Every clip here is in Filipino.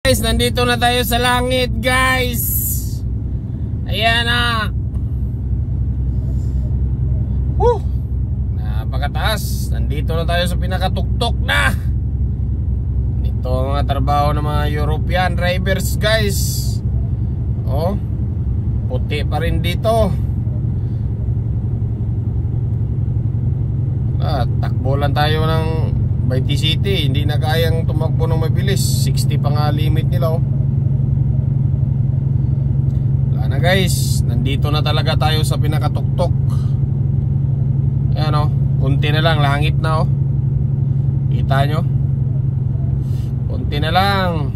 Guys, nandito na tayo sa langit, guys. Ayan na. Napakataas. Nandito na tayo sa pinakatuktok na. Ito ang mga trabaho ng mga European drivers, guys. Oh, puti pa rin dito. Takbo lang tayo ng Bayti City. Hindi na kayang tumakbo ng mabilis. 60 pa nga limit nila, oh. Wala na, guys. Nandito na talaga tayo sa pinakatuktok. Ayan, oh. Kunti na lang, langit na, oh. Kita nyo? Kunti na lang.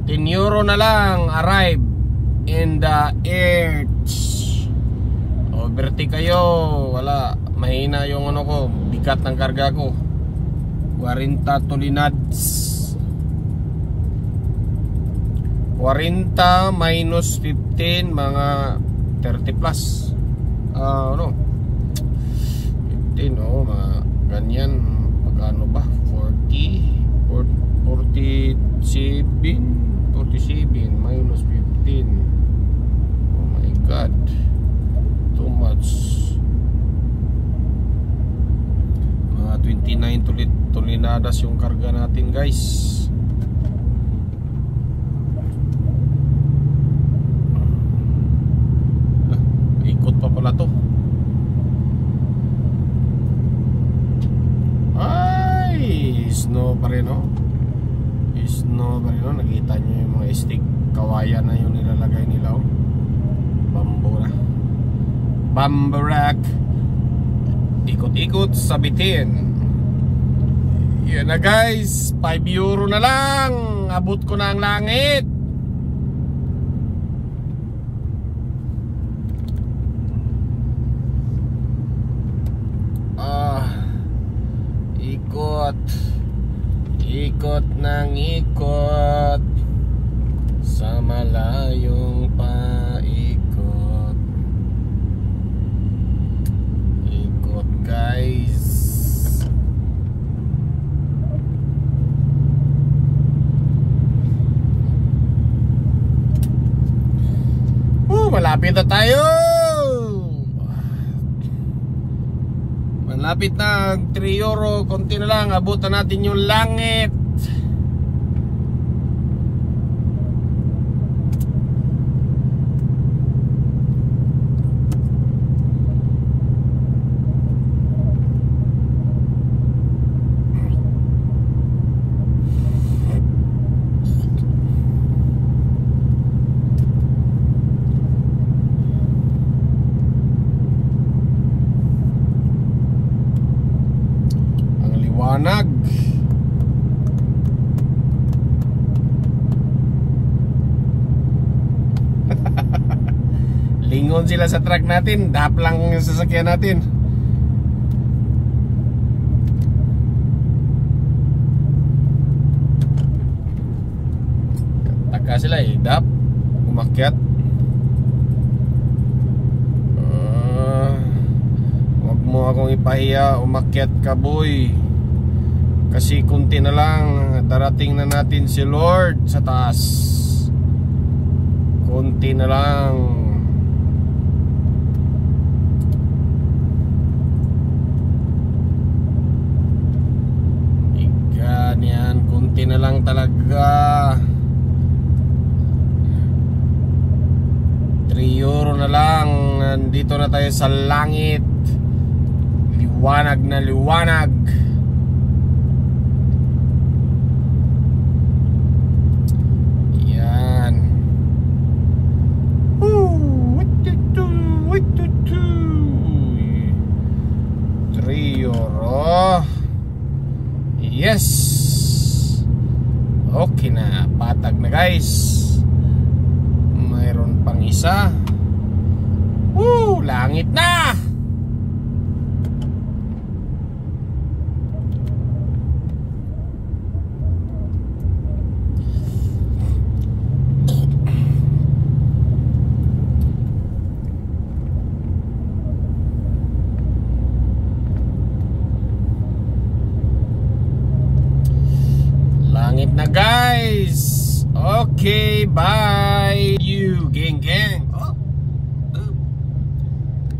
10 euro na lang. Arrive in the earth. Overtake kayo. Wala. Mahina yung ano ko, bigat ng karga ko. 40 tulinads. 40 minus 15, mga 30 plus. Ano? 15, oh, mga ganyan. Magkano ba? 47 minus 15. Oh my God, too much. Mga 29 tulinadas yung karga natin, guys. Ikot pa pala to. Ay, snow pa rin, oh. Snow pa rin, oh. Nakita nyo yung mga stick kawayan na yung nilalagay nila, oh. Bamboo na. Bamboo rack. Ikot-ikot, sabitin. Yan na, guys. 5 euro na lang. Abot ko na ang langit. Ikot. Ikot ng ikot sa malayong paikot. Ikot, guys. Malapit na tayo. Malapit na. 3 euro. Konti na lang. Abutan natin yung langit. Liwanag. Lingon sila sa truck natin. Dap lang yung sasakyan natin. Taka sila, eh. Dap. Umakyat. Huwag mo akong ipahiya. Umakyat ka, boy. Kasi kunti na lang. Darating na natin si Lord sa taas. Kunti na lang. Ganyan. Kunti na lang talaga. 3 euro na lang. Nandito na tayo sa langit. Liwanag na liwanag. Yes. Okay na. Patag na, guys. Mayroon pang isa. Woo! Langit na. Langit na, guys. Okay, bye.